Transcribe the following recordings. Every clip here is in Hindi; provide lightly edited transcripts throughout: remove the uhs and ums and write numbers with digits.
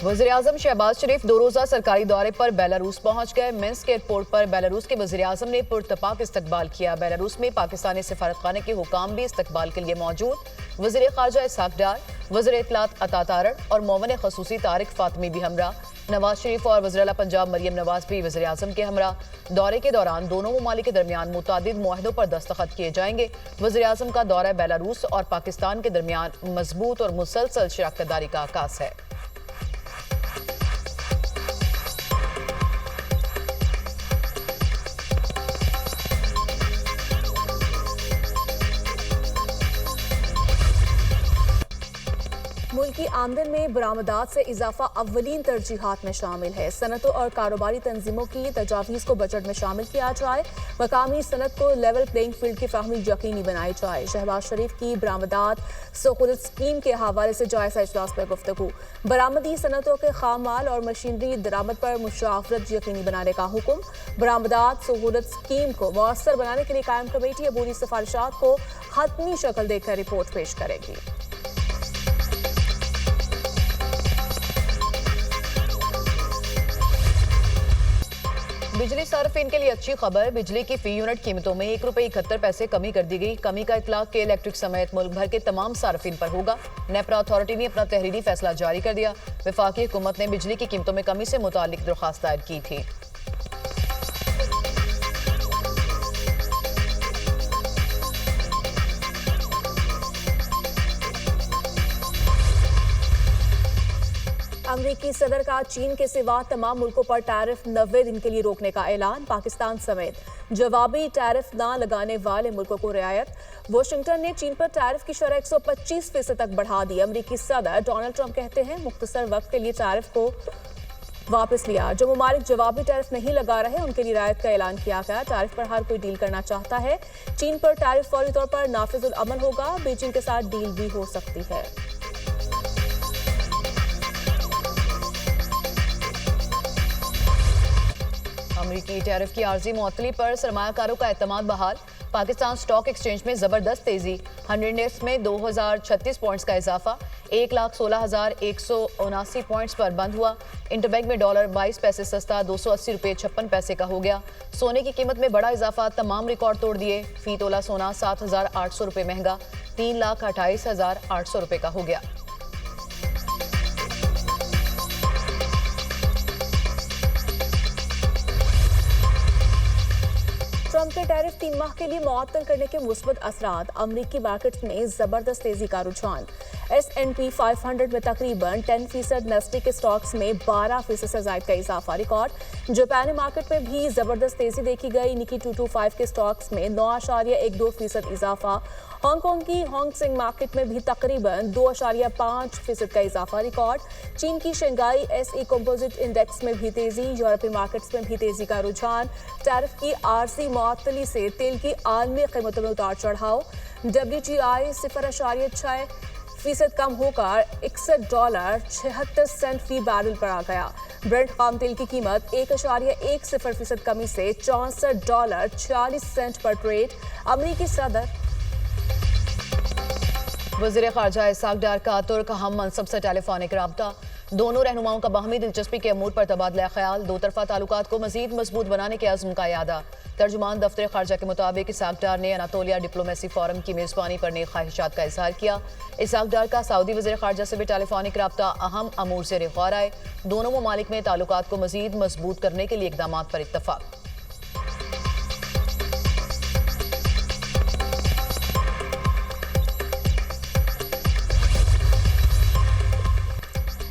वज़ीर-ए-आज़म शहबाज शरीफ 2 रोज़ा सरकारी दौरे पर बेलारूस पहुंच गए। मिन्स्क एयरपोर्ट पर बेलारूस के वज़ीर-ए-आज़म ने पुरतपाक इस्तकबाल किया। बेलारूस में पाकिस्तानी सफारतखाने के हुकाम भी इस्तकबाल के लिए मौजूद। वज़ीर ख़ारजा इसहाक डार, वज़ीर इत्तलात अता तारड़ और मोमिन ख़ुसूसी तारिक फ़ातिमी भी हमरा। नवाज शरीफ और वज़ीर आला पंजाब मरियम नवाज भी वज़ीर-ए-आज़म के हमरा। दौरे के दौरान दोनों ममालिक के दरमियान मुतादिद मुआहदों पर दस्तखत किए जाएंगे। वज़ीर-ए-आज़म का दौरा बेलारूस और पाकिस्तान के दरमियान मजबूत और मुसलसल शराकतदारी का आगाज़ है। मुल्क की आमदन में बरामदात से इजाफा अव्वलीन तरजीहात में शामिल है। सनतों और कारोबारी तंजीमों की तजावीज़ को बजट में शामिल किया जाए। मकामी सनत को लेवल प्लेइंग फील्ड की फहमी यकीनी बनाई जाए। शहबाज शरीफ की बरामदात सहूलत स्कीम के हवाले से जायजा इजलास में गुफ्तगू। बरामदी सनतों के खाम माल और मशीनरी दरामद पर मुशावरत यकीनी बनाने का हुक्म। बरामदात सहूलत स्कीम को मौसर बनाने के लिए कायम कमेटी अबूरी सिफारिशात को हतमी शक्ल देकर रिपोर्ट पेश करेगी। बिजली सार्फिन के लिए अच्छी खबर। बिजली की फी यूनिट कीमतों में ₹1.71 कमी कर दी गई। कमी का इतलाक के इलेक्ट्रिक समेत मुल्क भर के तमाम सार्फिन पर होगा। नेपरा अथॉरिटी ने अपना तहरीरी फैसला जारी कर दिया। वफाकी हुकूमत ने बिजली की कीमतों में कमी से मुतालिक दरख्वास्त दायर की थी। अमरीकी सदर का चीन के सिवा तमाम मुल्कों पर टैरिफ 90 दिन के लिए रोकने का ऐलान। पाकिस्तान समेत जवाबी टैरिफ न लगाने वाले मुल्कों को रियायत। वाशिंगटन ने चीन पर टैरिफ की शरह 125% तक बढ़ा दी। अमरीकी सदर डोनाल्ड ट्रंप कहते हैं मुख्तसर वक्त के लिए टैरिफ को वापस लिया। जो ममालिक जवाबी टैरिफ नहीं लगा रहे उनके लिए रियायत का ऐलान किया गया। टैरिफ पर हर कोई डील करना चाहता है। चीन पर टैरिफ फौरी तौर पर नाफिजुल अमल होगा। बीजिंग के साथ डील भी हो सकती है। अमरीकी टैरिफ की आर्जी मुअत्तली पर सरमायाकारों का एतमाद बहाल। पाकिस्तान स्टॉक एक्सचेंज में जबरदस्त तेजी। 100 इंडेक्स में 2036 पॉइंट्स का इजाफा 1,16,179 पॉइंट्स पर बंद हुआ। इंटरबैंक में डॉलर 22 पैसे सस्ता $280.56 का हो गया। सोने की कीमत में बड़ा इजाफा, तमाम रिकॉर्ड तोड़ दिए। फी तोला सोना $7,800 महंगा $3,28,800 का हो गया। ट्रंप के टैरिफ 3 माह के लिए मुअत्तल करने के मुस्बत असरात। अमरीकी मार्केट्स में जबरदस्त तेजी का रुझान। S&P 500 में तकरीबन 10% नेस्डैक के स्टॉक्स में 12% से ज्यादा का इजाफा रिकॉर्ड। जापानी मार्केट में भी जबरदस्त तेजी देखी गई। निकी 225 के स्टॉक्स में 9.12% इजाफा। हांगकांग की होंग सेंग मार्केट में भी तकरीबन 2.5% का इजाफा रिकॉर्ड। चीन की शंघाई SE कंपोजिट इंडेक्स में भी तेजी। यूरोपीय मार्केट्स में भी तेजी का रुझान। टैरिफ की आरसी मुअत्तली से तेल की आलमी कीमतों में उतार चढ़ाव। WTI 0.6% कम होकर $61.76 फी बैरल पर आ गया। ब्रेंट खाम तेल की कीमत 1.10% कमी से $64.40 पर ट्रेड। अमरीकी सदर वज़ीर ख़ारजा इसहाक डार का तुर्क हम मनसब से टेलीफोनिक राब्ता। दोनों रहनुमाओं का बाहमी दिलचस्पी के अमूर पर तबादला ख्याल। दो तरफा ताल्लुकात को मजीद मजबूत बनाने के अज़्म का यादा। तर्जुमान दफ्तर ख़ारजा के मुताबिक इसहाक डार ने अनातोलिया डिप्लोमेसी फोरम की मेज़बानी पर नेक ख्वाहिशात का इजहार किया। इसहाक डार का सऊदी वज़ीर ख़ारजा से भी टेलीफोनिक राब्ता अहम अमूर से गौर आए। दोनों ममालिक में ताल्लुकात को मजीद मजबूत करने के लिए इक़दामात पर इत्तफ़ाक़।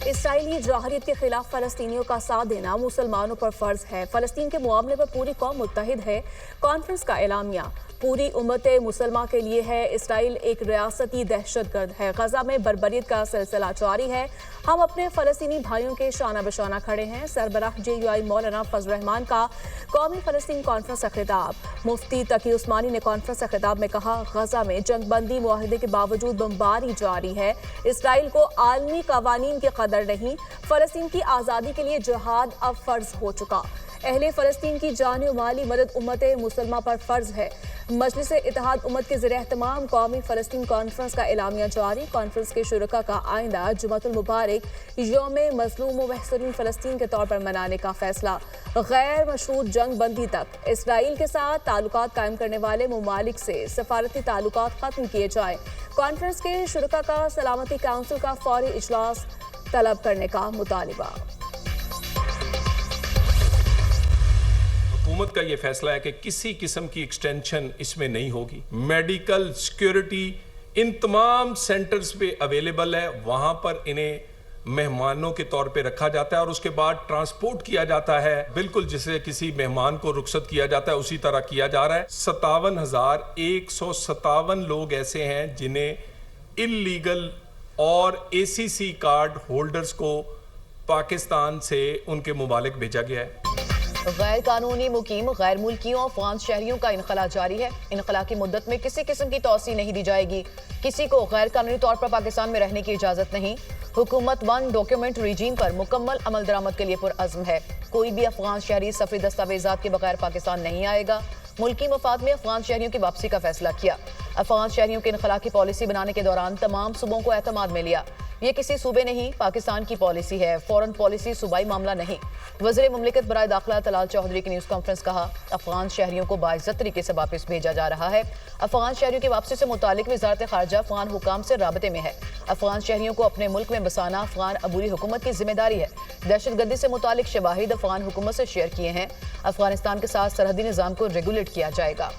इसराइली जवाहरियत के खिलाफ फलस्तीनियों का साथ देना मुसलमानों पर फर्ज है। फलस्तीन के मामले पर पूरी कौम मुत्तहिद है। कॉन्फ्रेंस का एलामिया। पूरी उम्मत मुसलमान के लिए है। इसराइल एक रियासती दहशतगर्द है। गजा में बर्बरियत का सिलसिला जारी है। हम अपने फलस्तीनी भाइयों के शाना बशाना खड़े हैं। सरबराह JUI मौलाना फजल रहमान का कौमी फलस्तीन कॉन्फ्रेंस का खिताब। मुफ्ती तकी उस्मानी ने कॉन्फ्रेंस का खिताब में कहा, गजा में जंगबंदी मुआहदे के बावजूद बमबारी जारी है। इसराइल को आलमी कवानीन की कदर नहीं। फलस्तीन की आज़ादी के लिए जिहाद अब फर्ज हो चुका। अहले फ़लस्तीन की जानी और माली मदद उम्मत मुसलमा पर फ़र्ज है। मजलिस इत्तेहाद उम्मत के ज़रिए एहतमाम कौमी फ़लस्तीन कॉन्फ्रेंस का एलामिया जारी। कॉन्फ्रेंस के शुरका का आइंदा जुमअतुल मुबारक यौम मज़लूम व महसूरीन फ़लस्तीन के तौर पर मनाने का फैसला। गैर मशरूत जंग बंदी तक इसराइल के साथ ताल्लुकात कायम करने वाले ममालिक से सफारती ताल्लुकात ख़त्म किए जाए। कॉन्फ्रेंस के शुरका का सलामती काउंसिल का फौरी इजलास तलब करने का मुतालिबा। हुकूमत का ये फैसला है कि किसी किस्म की एक्सटेंशन इसमें नहीं होगी। मेडिकल सिक्योरिटी इन तमाम सेंटर्स पे अवेलेबल है, वहां पर इन्हें मेहमानों के तौर पे रखा जाता है और उसके बाद ट्रांसपोर्ट किया जाता है, बिल्कुल जैसे किसी मेहमान को रुखसत किया जाता है उसी तरह किया जा रहा है। 57,157 लोग ऐसे हैं जिन्हें इल्लीगल और ACC कार्ड होल्डर्स को पाकिस्तान से उनके मुमालिक भेजा गया है। गैर कानूनी मुकीम गैर मुल्कियों अफगान शहरियों का इनखला जारी है। इनखला की मुद्दत में किसी किस्म की तौसी नहीं दी जाएगी। किसी को गैर कानूनी तौर पर पाकिस्तान में रहने की इजाजत नहीं। हुकूमत वन डॉक्यूमेंट रिजीम पर मुकम्मल अमल दरामद के लिए पुरअज़्म है। कोई भी अफगान शहरी सफरी दस्तावेजात के बगैर पाकिस्तान नहीं आएगा। मुल्की मफाद में अफगान शहरियों की वापसी का फैसला किया। अफगान शहरियों के इनखला की पॉलिसी बनाने के दौरान तमाम सूबों को एतमाद में लिया। ये किसी सूबे नहीं पाकिस्तान की पॉलिसी है, फॉरेन पॉलिसी सूबाई मामला नहीं। वज़ीर मुमलिकत बराए दाखिला तलाल चौधरी की न्यूज़ कॉन्फ्रेंस कहा, अफगान शहरियों को बाइज्जत तरीके से वापस भेजा जा रहा है। अफगान शहरियों की वापसी से मुतालिक वज़ारत ख़ारजा अफगान हुकाम से राबते में है। अफगान शहरियों को अपने मुल्क में बसाना अफगान अबूरी हुकूमत की जिम्मेदारी है। दहशतगर्दी से मुतालिक शवाहिद अफगान हुकूमत से शेयर किए हैं। अफगानिस्तान के साथ सरहदी निज़ाम को रेगुलेट किया जाएगा।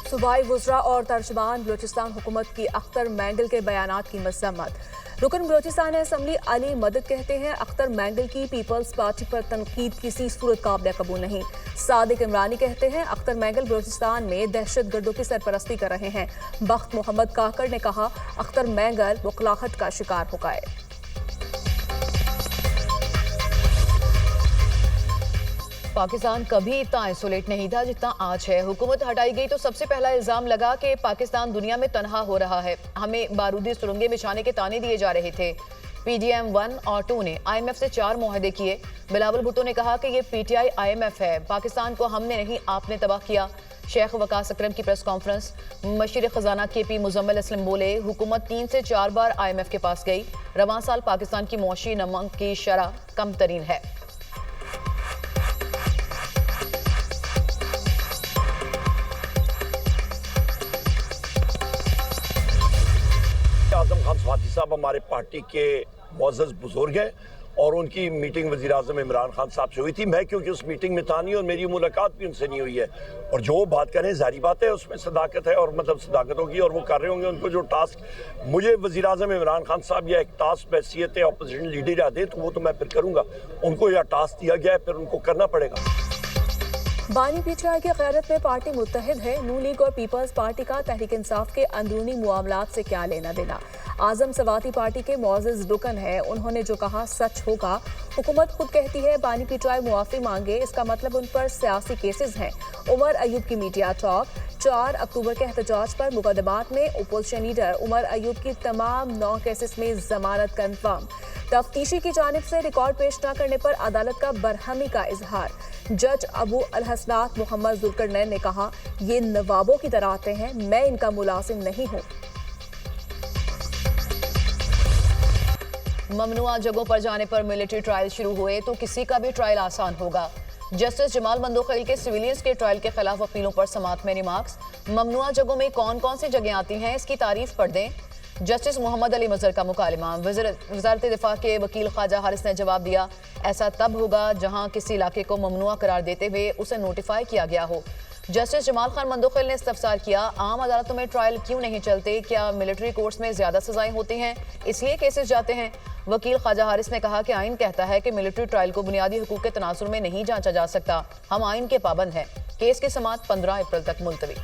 सूबाई वुज़रा और तर्जुमान बलूचिस्तान हुकूमत की अख्तर मैंगल के बयानात की मज़म्मत। रुकन बलूचिस्तान असम्बली अली मदद कहते हैं, अख्तर मैंगल की पीपल्स पार्टी पर तनकीद किसी सूरत काबिल कबूल नहीं। सादिक इमरानी कहते हैं, अख्तर मैंगल बलूचिस्तान में दहशतगर्दों की सरपरस्ती कर रहे हैं। बख्त मोहम्मद काकड़ ने कहा, अख्तर मैंगल बुखलाहट का शिकार हो गए। पाकिस्तान कभी इतना आइसोलेट नहीं था जितना आज है। हुकूमत हटाई गई तो सबसे पहला इल्जाम लगा कि पाकिस्तान दुनिया में तनहा हो रहा है। हमें बारूदी सुरंगें बिछाने के ताने दिए जा रहे थे। PDM 1 और 2 ने IMF से 4 मुआहदे किए। बिलावल भुट्टो ने कहा कि ये PTI IMF है, पाकिस्तान को हमने नहीं आपने तबाह किया। शेख वकास अकरम की प्रेस कॉन्फ्रेंस। मशीर खजाना KP मुजम्मिल असलम बोले, हुकूमत 3 से 4 बार IMF के पास गई। रवां साल पाकिस्तान की मुआशी नमक की शरह कम तरीन है। आजम खान स्वाति साहब हमारे पार्टी के मुअज़्ज़ज़ बुजुर्ग हैं और उनकी मीटिंग वज़ीर आज़म इमरान खान साहब से हुई थी। मैं क्योंकि उस मीटिंग में था नहीं और मेरी मुलाकात भी उनसे नहीं हुई है, और जो बात करें जाहिर बात है उसमें सदाकत है और मतलब सदाकत होगी और वो कर रहे होंगे। उनको जो टास्क मुझे वज़ीर आज़म इमरान खान साहब या एक टास्क हैसियत अपोजिशन लीडर या दें तो वो तो मैं फिर करूँगा। उनको यह टास्क दिया गया है, फिर उनको करना पड़ेगा। बानी PTI की क़यादत में पार्टी मुत्तहिद है। नून लीग और पीपल्स पार्टी का तहरीक इंसाफ के अंदरूनी मामलात से क्या लेना देना। आजम सवाती पार्टी के मुअज़्ज़ज़ रुकन है, उन्होंने जो कहा सच होगा। हुकूमत खुद कहती है बानी PTI मुआफ़ी मांगे, इसका मतलब उन पर सियासी केसेस हैं। उमर अयूब की मीडिया टॉक। 4 अक्टूबर के एहतजाज पर मुकदमात में अपोजिशन लीडर उमर अयूब की तमाम 9 केसेस में जमानत कन्फर्म। तफ्तीशी की जानिब से रिकॉर्ड पेश न करने पर अदालत का बरहमी का इजहार। जज अबू अलहसनात मोहम्मद जुल्करनैन ने कहा, ये नवाबों की तरह आते हैं, मैं इनका मुलाजिम नहीं हूँ। ममनुआ जगहों पर जाने पर मिलिट्री ट्रायल शुरू हुए तो किसी का भी ट्रायल आसान होगा। जस्टिस जमाल मंदोखैल के सिविलियंस के ट्रायल के खिलाफ अपीलों पर समात में रिमार्क्स। ममनुआ जगहों में कौन कौन सी जगह आती हैं, इसकी तारीफ पढ़ दें। जस्टिस मोहम्मद अली मजहर का मुकालमा। वज़ारत दिफा के वकील ख्वाजा हारिस ने जवाब दिया, ऐसा तब होगा जहां किसी इलाके को ममनुआ करार देते हुए उसे नोटिफाई किया गया हो। जस्टिस जमाल खान मंदोखैल ने इस्तफसार किया, आम अदालतों में ट्रायल क्यों नहीं चलते? क्या मिलिट्री कोर्ट्स में ज्यादा सजाएं होती हैं, इसलिए केसेस जाते हैं? वकील ख्वाजा हारिस ने कहा कि आइन कहता है कि मिलिट्री ट्रायल को बुनियादी हुकूक के तनासुर में नहीं जांचा जा सकता। हम आइन के पाबंद हैं। केस की समाअत 15 अप्रैल तक मुलतवी।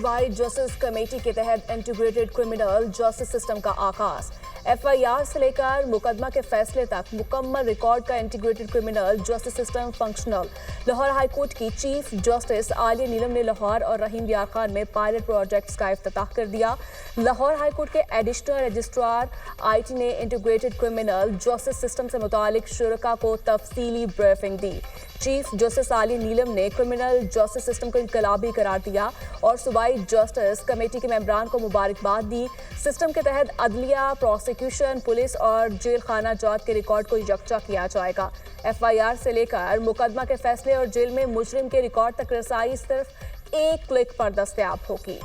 सूबाई जस्टिस कमेटी के तहत इंटीग्रेटेड क्रिमिनल जस्टिस सिस्टम का आगाज। FIR से लेकर मुकदमा के फैसले तक मुकम्मल रिकॉर्ड का integrated criminal justice system functional. Lahore high court की चीफ जस्टिस आलिया नीलम ने लाहौर और रहीम यार खान में पायलट प्रोजेक्ट्स का इफ्तिताह कर दिया। लाहौर हाई कोर्ट के एडिशनल रजिस्ट्रार IT ने इंटीग्रेटेड क्रिमिनल जस्टिस सिस्टम से मुतालिक शुरका को तफसीली ब्रीफिंग दी। चीफ जस्टिस आलिया नीलम ने क्रिमिनल जस्टिस सिस्टम को इनकलाबी करार दिया और सूबाई जस्टिस कमेटी के मेंबरान को मुबारकबाद दी। सिस्टम के तहत अदलिया, प्रोसिक्यूशन, पुलिस और जेल खाना जात के रिकॉर्ड को यकजा किया जाएगा। FIR से लेकर मुकदमा के फैसले और जेल में मुजरिम के रिकॉर्ड तक रसाई सिर्फ एक क्लिक पर दस्तयाब होगी।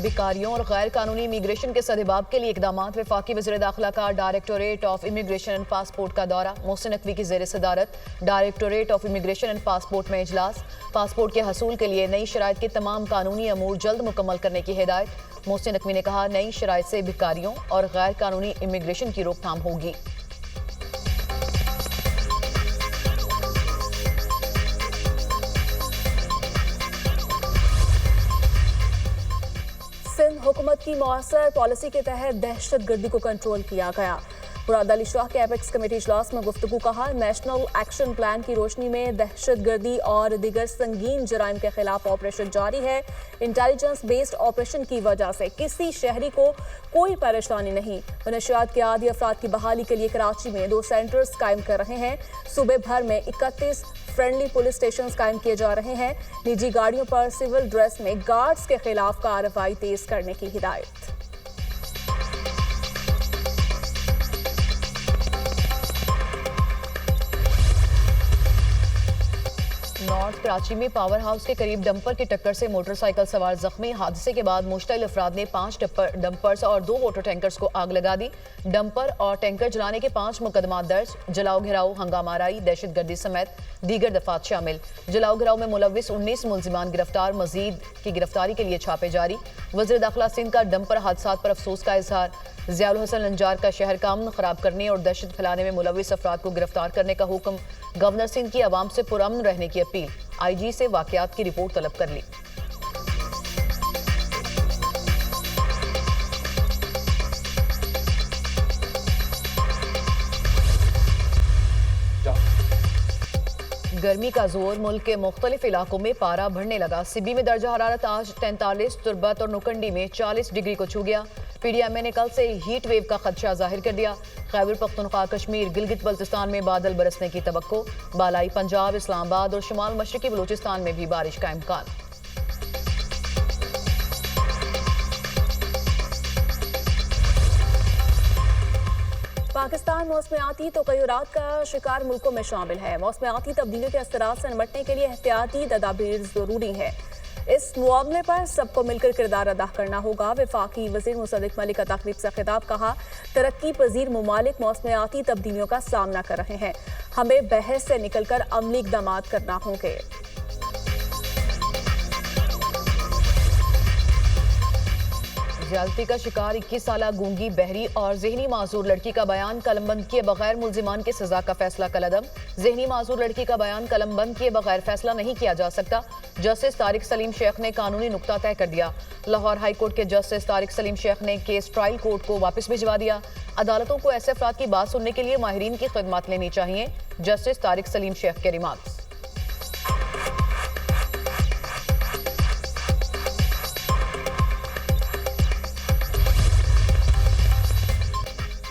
भिखारियों और गैर कानूनी इमिग्रेशन के सदेबाब के लिए इकदाम। वफाकी वज़ीर दाखिला का directorate of immigration and passport का दौरा। मोहसिन नकवी की ज़ेर सदारत directorate of immigration and passport में इजलास। पासपोर्ट के हसूल के लिए नई शराइत के तमाम कानूनी अमूर जल्द मुकम्मल करने की हिदायत। मोहसिन नकवी ने कहा, नई शराइत से भिखारियों और गैर कानूनी इमिग्रेशन की रोकथाम होगी। सिंध हुकूमत की मौसर पॉलिसी के तहत दहशत गर्दी को कंट्रोल किया गया। मुराद अली शाह के एपेक्स कमेटी इजलास में गुफ्तगू कहा, नेशनल एक्शन प्लान की रोशनी में दहशत गर्दी और दीगर संगीन जराइम के खिलाफ ऑपरेशन जारी है। इंटेलिजेंस बेस्ड ऑपरेशन की वजह से किसी शहरी को कोई परेशानी नहीं। नशियात के आदी अफराद की बहाली के लिए कराची में 2 सेंटर्स कायम कर रहे हैं। सूबे भर में 31 फ्रेंडली पुलिस स्टेशन कायम किए जा रहे हैं। निजी गाड़ियों पर सिविल ड्रेस में गार्ड्स के खिलाफ कार्रवाई तेज करने की हिदायत। नॉर्थ कराची में पावर हाउस के करीब डंपर की टक्कर से मोटरसाइकिल सवार जख्मी। हादसे के बाद मुश्तइल अफराद ने 5 डंपर्स और 2 वाटर टैंकर्स को आग लगा दी। डंपर और टैंकर जलाने के 5 मुकदमा दर्ज। जलाओ घिराव, हंगामाराई, दहशतगर्दी समेत दीगर दफात शामिल। जलाओ घिराव में मुलविस 19 मुलजिमान गिरफ्तार। मजीद की गिरफ्तारी के लिए छापे जारी। वज़ीर दाखिला सिंध का डंपर हादसात पर अफसोस का इजहार। ज़ियाउल हसन लंजार का शहर का अमन खराब करने और दहशत फैलाने में मुलविस अफराद को गिरफ्तार करने का हुक्म। गवर्नर सिंध की आवाम से पुरअमन रहने की अपील। IG से वाकयात की रिपोर्ट तलब कर ली। गर्मी का जोर, मुल्क के मुख्तलिफ इलाकों में पारा बढ़ने लगा। सिबी में दर्जा हरारत आज 43, तुर्बत और नुकंडी में 40 डिग्री को छू गया। PDMA ने कल से हीट वेव का खदशा जाहिर कर दिया। खैबर पख्तूनख्वा, कश्मीर, गिलगित बल्तिस्तान में बादल बरसने की तवक्को। बालाई पंजाब, इस्लामाबाद और शुमाल मशरकी बलूचिस्तान में भी बारिश का इम्कान। पाकिस्तान मौसमियाती तग़य्युरात का शिकार मुल्कों में शामिल है। मौसमियाती तब्दीलियों के असरात से निपटने के लिए एहतियाती तदाबीर जरूरी है। इस मामले पर सबको मिलकर किरदार अदा करना होगा। वफाकी वज़ीर मुसद्दिक मलिक का तकरीब से खिताब। कहा, तरक्की पजीर ममालिक मौसमियाती तब्दीलियों का सामना कर रहे हैं। हमें बहस से निकलकर अमली इक़दाम करना होंगे। ज्यादती का शिकार 21 साला गूंगी, बहरी और जहनी माजूर लड़की का बयान कलमबंद किए बगैर मुलजिमान की सजा का फैसला कलअदम। जहनी माजूर लड़की का बयान कलमबंद किए बगैर फैसला नहीं किया जा सकता। जस्टिस तारिक सलीम शेख ने कानूनी नुक्ता तय कर दिया। लाहौर हाई कोर्ट के जस्टिस तारिक सलीम शेख ने केस ट्रायल कोर्ट को वापस भिजवा दिया। अदालतों को ऐसे अफराद की बात सुनने के लिए माहिरीन की खिदमत लेनी चाहिए। जस्टिस तारिक सलीम शेख के रिमार्क्स।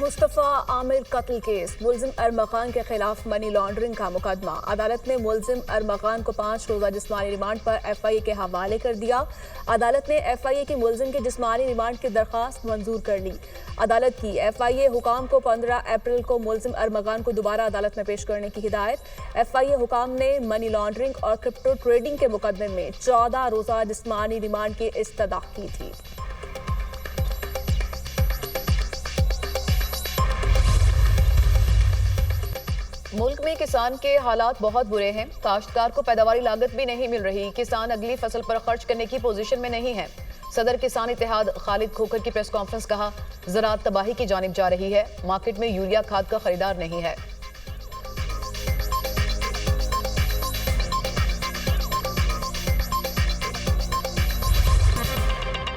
मुस्तफ़ा आमिर कत्ल केस, मुलजिम अरमगान के खिलाफ मनी लॉन्ड्रिंग का मुकदमा। अदालत ने मुलजिम अरमगान को 5 रोज़ा जिस्मानी रिमांड पर FIA के हवाले कर दिया। अदालत ने FIA की मुलजिम के जिस्मानी रिमांड की दरख्वास्त मंजूर कर ली। अदालत की FIA हुकाम को 15 अप्रैल को मुलजिम अरमगान को दोबारा अदालत में पेश करने की हिदायत। FIA हुकाम ने मनी लॉन्ड्रिंग और क्रिप्टो ट्रेडिंग के मुकदमे में 14 रोज़ा जिस्मानी रिमांड की इस्तदा की थी। मुल्क में किसान के हालात बहुत बुरे हैं। काश्तकार को पैदावारी लागत भी नहीं मिल रही। किसान अगली फसल पर खर्च करने की पोजीशन में नहीं है। सदर किसान इत्तेहाद खालिद खोखर की प्रेस कॉन्फ्रेंस। कहा, ज़राअत तबाही की जानिब जा रही है। मार्केट में यूरिया खाद का खरीदार नहीं है।